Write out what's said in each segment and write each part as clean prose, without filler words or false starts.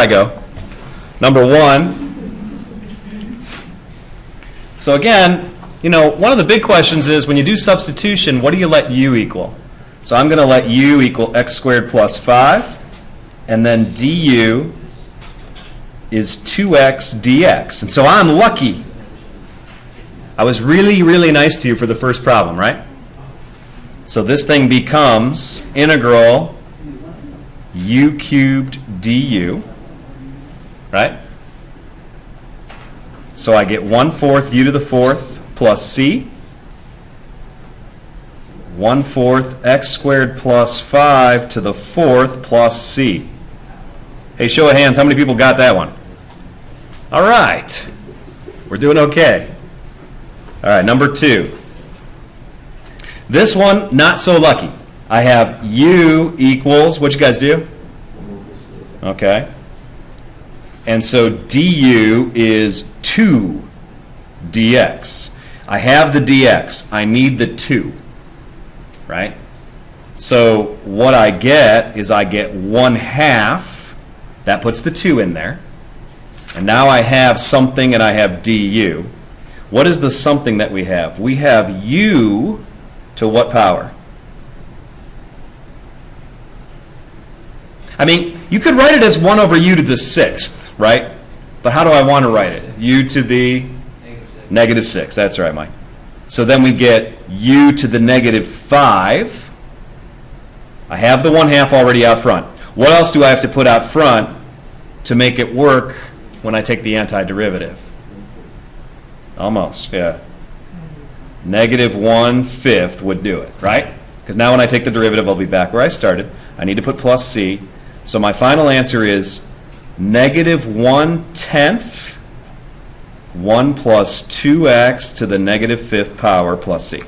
go. Number 1. So again, you know, one of the big questions is when you do substitution, what do you let u equal? So I'm going to let u equal x squared plus 5, and then du is 2x dx. And so I'm lucky. I was really, really nice to you for the first problem, right? So this thing becomes integral u cubed du, right? So I get 1/4 u to the 4th plus c, 1/4 x squared plus 5 to the 4th plus c. Hey, show of hands, how many people got that one? All right. We're doing okay. All right, number 2. This one, not so lucky. I have u equals, what'd you guys do? Okay. And so du is 2 dx. I have the dx. I need the 2, right? So what I get is I get 1/2. That puts the 2 in there. And now I have something and I have du. What is the something that we have? We have u to what power? I mean, you could write it as 1 over u to the 6th, right? But how do I want to write it? U to the negative 6. That's right, Mike. So then we get u to the negative 5. I have the 1/2 already out front. What else do I have to put out front to make it work when I take the antiderivative? Almost, yeah. Negative 1/5 would do it, right? Because now when I take the derivative, I'll be back where I started. I need to put plus c. So my final answer is negative 1/10, 1 plus 2x to the negative 5th power plus c.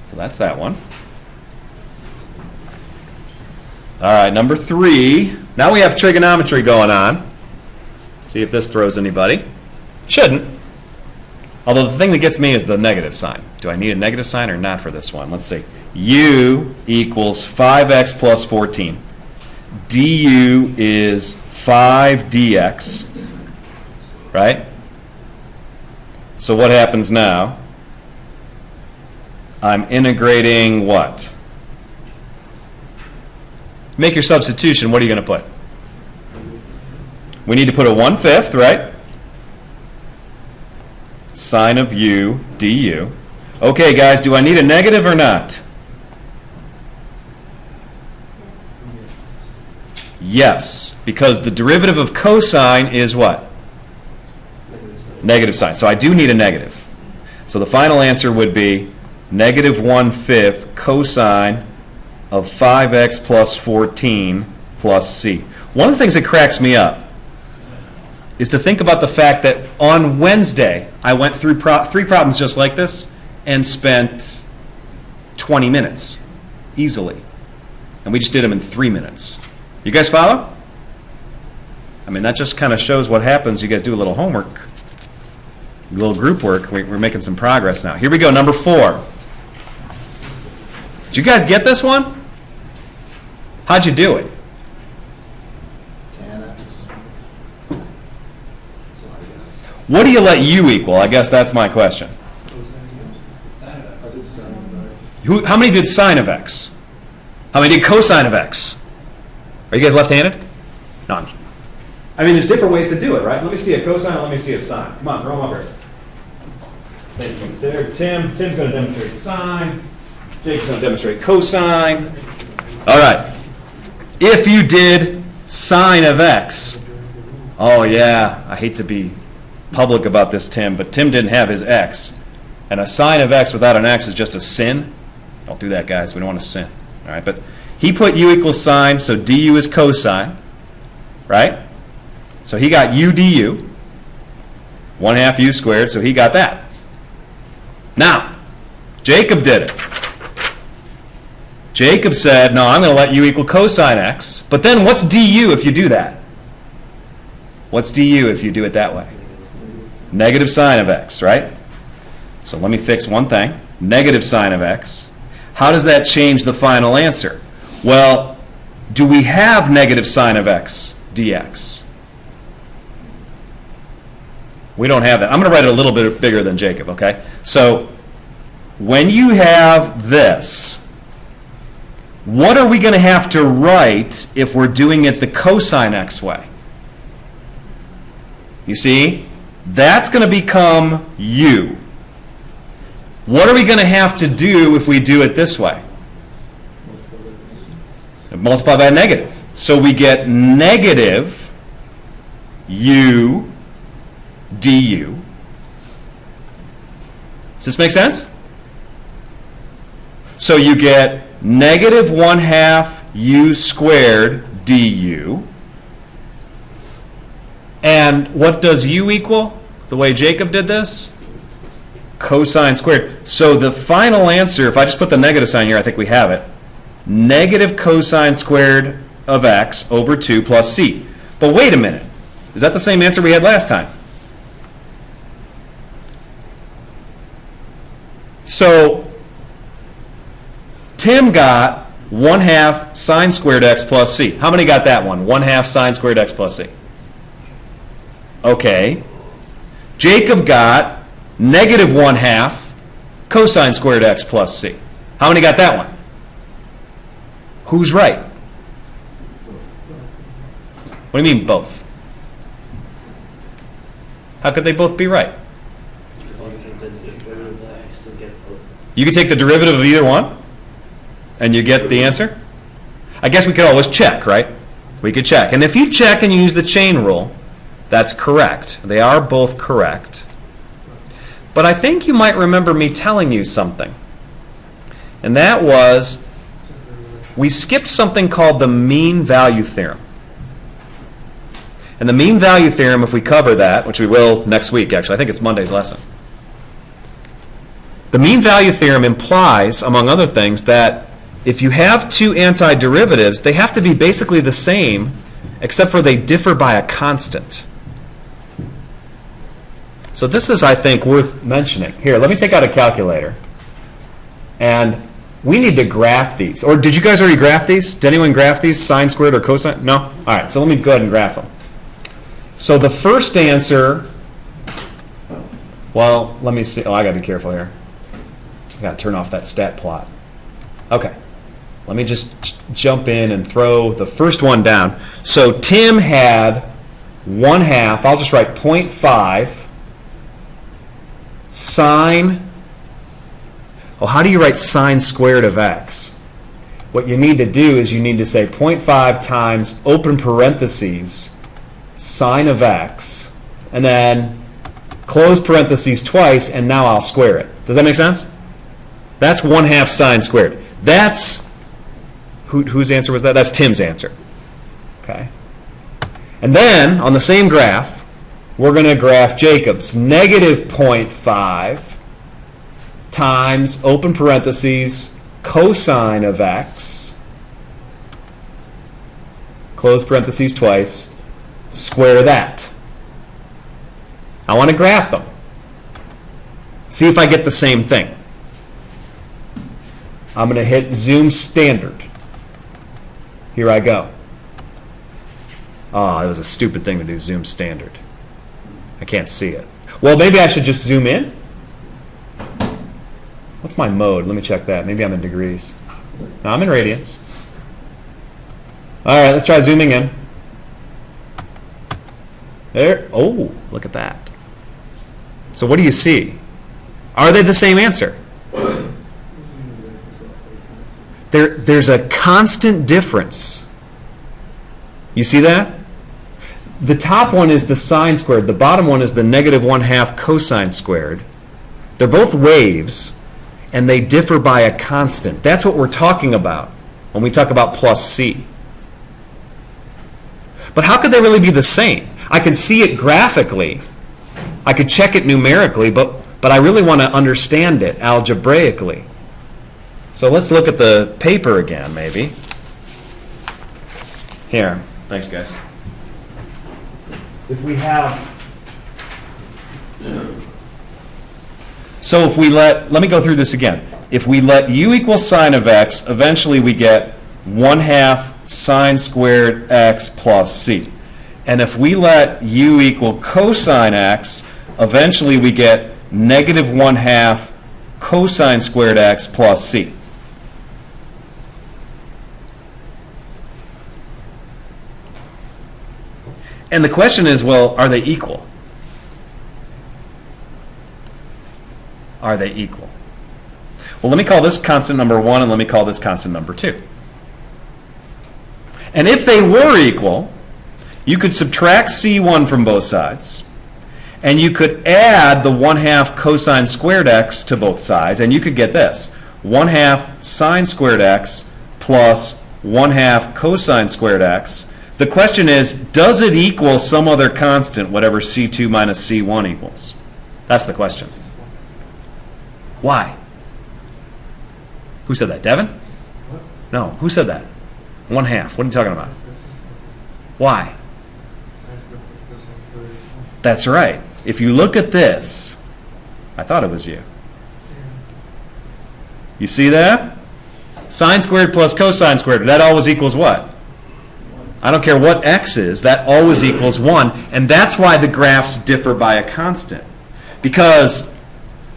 So that's that one. All right, number 3. Now we have trigonometry going on. See if this throws anybody. Shouldn't. Although the thing that gets me is the negative sign. Do I need a negative sign or not for this one? Let's see. U equals 5x plus 14. Du is 5 dx. Right? So what happens now? I'm integrating what? Make your substitution. What are you going to put? We need to put a 1/5, right? Sine of u du. Okay, guys, do I need a negative or not? Yes, because the derivative of cosine is what? Negative sign. So I do need a negative. So the final answer would be negative 1/5 cosine of 5x plus 14 plus c. One of the things that cracks me up is to think about the fact that on Wednesday I went through 3 problems just like this and spent 20 minutes easily. And we just did them in 3 minutes. You guys follow? I mean, that just kind of shows what happens. You guys do a little homework, a little group work. We're making some progress now. Here we go, number 4. Did you guys get this one? How'd you do it? What do you let u equal? I guess that's my question. How many did sine of x? How many did cosine of x? Are you guys left-handed? No. I mean, there's different ways to do it, right? Let me see a cosine, let me see a sine. Come on, throw them up here. Thank you. There, Tim's going to demonstrate sine. Jake's going to demonstrate cosine. All right. If you did sine of x, oh yeah, I hate to be public about this, Tim, but Tim didn't have his x. And a sine of x without an x is just a sin. Don't do that, guys. We don't want to sin. All right, but he put u equals sine, so du is cosine, right? So he got u du, 1/2 u squared, so he got that. Now, Jacob did it. Jacob said, no, I'm going to let u equal cosine x. But then what's du if you do that? What's du if you do it that way? Negative sine of x, right? So let me fix one thing. Negative sine of x. How does that change the final answer? Well, do we have negative sine of x dx? We don't have that. I'm going to write it a little bit bigger than Jacob, okay? So when you have this, what are we going to have to write if we're doing it the cosine x way? You see? That's going to become u. What are we going to have to do if we do it this way? Multiply by a negative. So we get negative u du. Does this make sense? So you get negative 1/2 u squared du. And what does u equal? The way Jacob did this? Cosine squared. So the final answer, if I just put the negative sign here, I think we have it. Negative cosine squared of x over 2 plus c. But wait a minute. Is that the same answer we had last time? So Tim got 1/2 sine squared x plus c. How many got that one? 1/2 sine squared x plus c. Okay. Jacob got negative 1/2 cosine squared x plus c. How many got that one? Who's right? What do you mean both? How could they both be right? You could take the derivative of either one and you get the answer? I guess we could always check, right? We could check. And if you check and you use the chain rule, that's correct. They are both correct. But I think you might remember me telling you something. And that was, we skipped something called the mean value theorem. And the mean value theorem, if we cover that, which we will next week actually, I think it's Monday's lesson. The mean value theorem implies, among other things, that if you have two antiderivatives, they have to be basically the same, except for they differ by a constant. So this is, I think, worth mentioning. Here, let me take out a calculator. And we need to graph these. Or did you guys already graph these? Did anyone graph these, sine squared or cosine? No? All right, so let me go ahead and graph them. So the first answer, well, let me see. Oh, I got to be careful here. I got to turn off that stat plot. Okay. Let me just jump in and throw the first one down. So Tim had 1/2, I'll just write 0.5 sine, well, how do you write sine squared of x? What you need to do is you need to say 0.5 times open parentheses sine of x, and then close parentheses twice, and now I'll square it. Does that make sense? That's 1/2 sine squared. That's, whose answer was that? That's Tim's answer. Okay. And then, on the same graph, we're going to graph Jacob's. Negative 0.5 times, open parentheses, cosine of x, close parentheses twice, square that. I want to graph them. See if I get the same thing. I'm going to hit zoom standard. Here I go. Oh, it was a stupid thing to do, zoom standard. I can't see it. Well, maybe I should just zoom in. What's my mode? Let me check that. Maybe I'm in degrees. No, I'm in radians. All right, let's try zooming in. There. Oh, look at that. So what do you see? Are they the same answer? There's a constant difference. You see that? The top one is the sine squared. The bottom one is the negative 1/2 cosine squared. They're both waves, and they differ by a constant. That's what we're talking about when we talk about plus c. But how could they really be the same? I can see it graphically. I could check it numerically, but I really want to understand it algebraically. So let's look at the paper again, maybe. Here. Thanks, guys. If we have... So if we let me go through this again. If we let u equal sine of x, eventually we get 1/2 sine squared x plus c. And if we let u equal cosine x, eventually we get negative 1/2 cosine squared x plus c. And the question is, well, are they equal? Are they equal? Well, let me call this constant number 1 and let me call this constant number 2. And if they were equal, you could subtract c1 from both sides, and you could add the 1/2 cosine squared x to both sides, and you could get this: 1/2 sine squared x plus 1/2 cosine squared x. The question is, does it equal some other constant, whatever c2 minus c1 equals? That's the question. Why? Who said that? Devin? What? No. Who said that? 1/2. What are you talking about? Why? That's right. If you look at this, I thought it was you. You see that? Sine squared plus cosine squared, that always equals what? I don't care what x is, that always equals 1. And that's why the graphs differ by a constant. Because,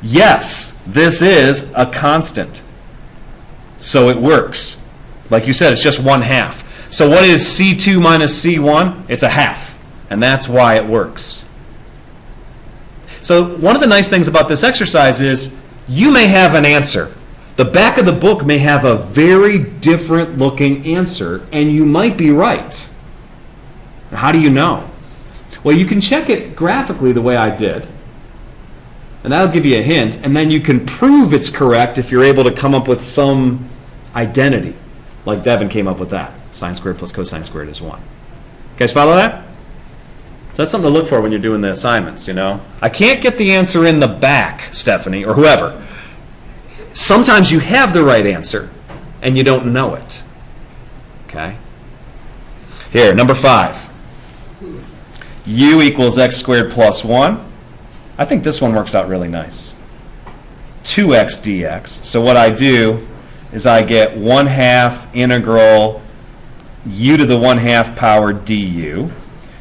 yes, this is a constant. So it works. Like you said, it's just 1/2. So what is c2 minus c1? It's a half. And that's why it works. So one of the nice things about this exercise is you may have an answer. The back of the book may have a very different looking answer, and you might be right. How do you know? Well, you can check it graphically the way I did, and that'll give you a hint, and then you can prove it's correct if you're able to come up with some identity, like Devin came up with that. Sine squared plus cosine squared is 1. You guys follow that? So that's something to look for when you're doing the assignments, you know. I can't get the answer in the back, Stephanie, or whoever. Sometimes you have the right answer, and you don't know it. Okay? Here, number 5. U equals x squared plus 1. I think this one works out really nice. 2x dx. So what I do is I get 1/2 integral u to the 1/2 power du.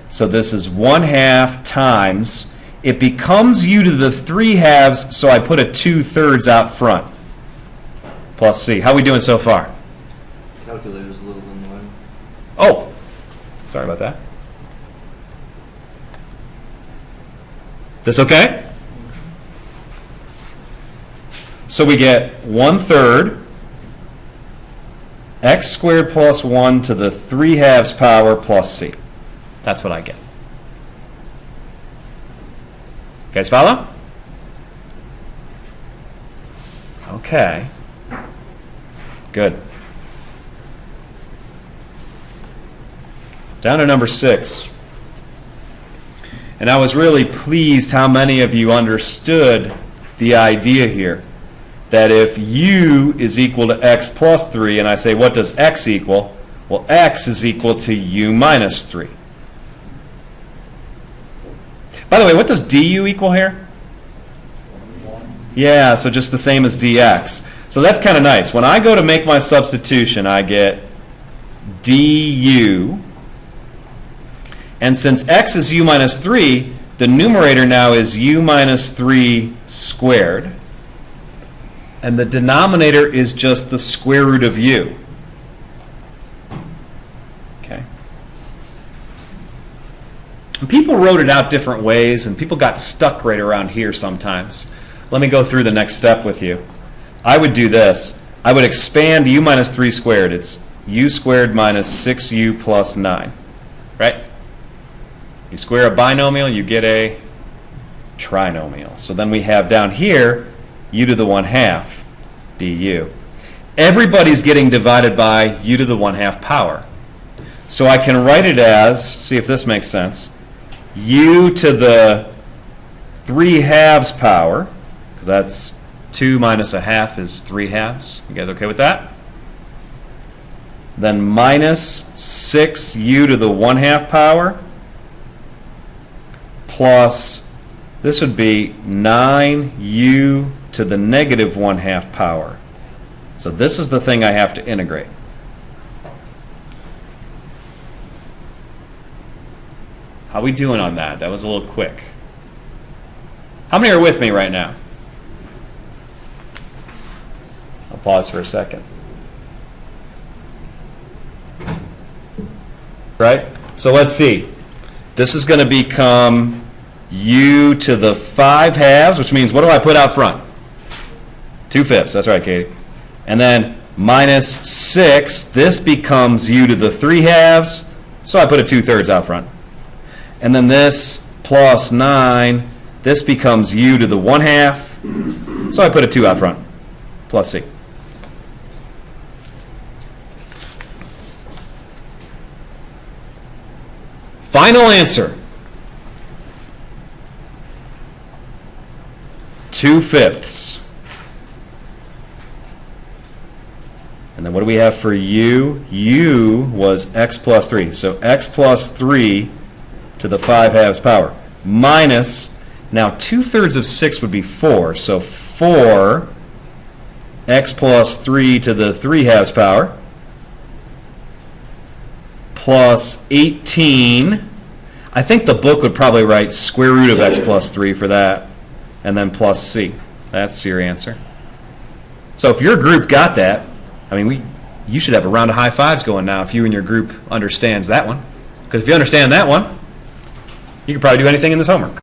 So this is 1/2 times, it becomes u to the 3/2, so I put a 2/3 out front, plus c. How are we doing so far? Calculator's a little in the way. Oh, sorry about that. This okay? So we get 1/3 x squared plus 1 to the 3/2 power plus c. That's what I get. You guys follow? Okay. Good. Down to number 6. And I was really pleased how many of you understood the idea here. That if u is equal to x plus 3, and I say, what does x equal? Well, x is equal to u minus 3. By the way, what does du equal here? Yeah, so just the same as dx. So that's kind of nice. When I go to make my substitution, I get du. And since x is u minus 3, the numerator now is u minus 3 squared. And the denominator is just the square root of u. Okay. And people wrote it out different ways, and people got stuck right around here sometimes. Let me go through the next step with you. I would do this. I would expand u minus 3 squared. It's u squared minus 6u plus 9. Right? You square a binomial, you get a trinomial. So then we have down here u to the 1/2 du. Everybody's getting divided by u to the 1/2 power. So I can write it as, see if this makes sense, u to the 3/2 power, because that's 2 minus a half is 3/2. You guys okay with that? Then minus 6u to the 1/2 power plus, this would be 9u to the negative 1/2 power. So this is the thing I have to integrate. How we doing on that? That was a little quick. How many are with me right now? I'll pause for a second. Right? So let's see. This is going to become u to the 5 halves, which means what do I put out front? 2/5. That's right, Katie. And then minus 6, this becomes u to the 3 halves, so I put a 2/3 out front. And then this plus 9, this becomes u to the 1/2, so I put a 2 out front, plus c. Final answer. 2/5. And then what do we have for u? U was x plus 3. So x plus 3 to the 5 halves power. Minus, now 2/3 of 6 would be 4. So 4 x plus 3 to the 3 halves power. Plus 18. I think the book would probably write square root of x plus 3 for that. And then plus c. That's your answer. So if your group got that, I mean, you should have a round of high fives going now if you and your group understands that one. Because if you understand that one, you can probably do anything in this homework.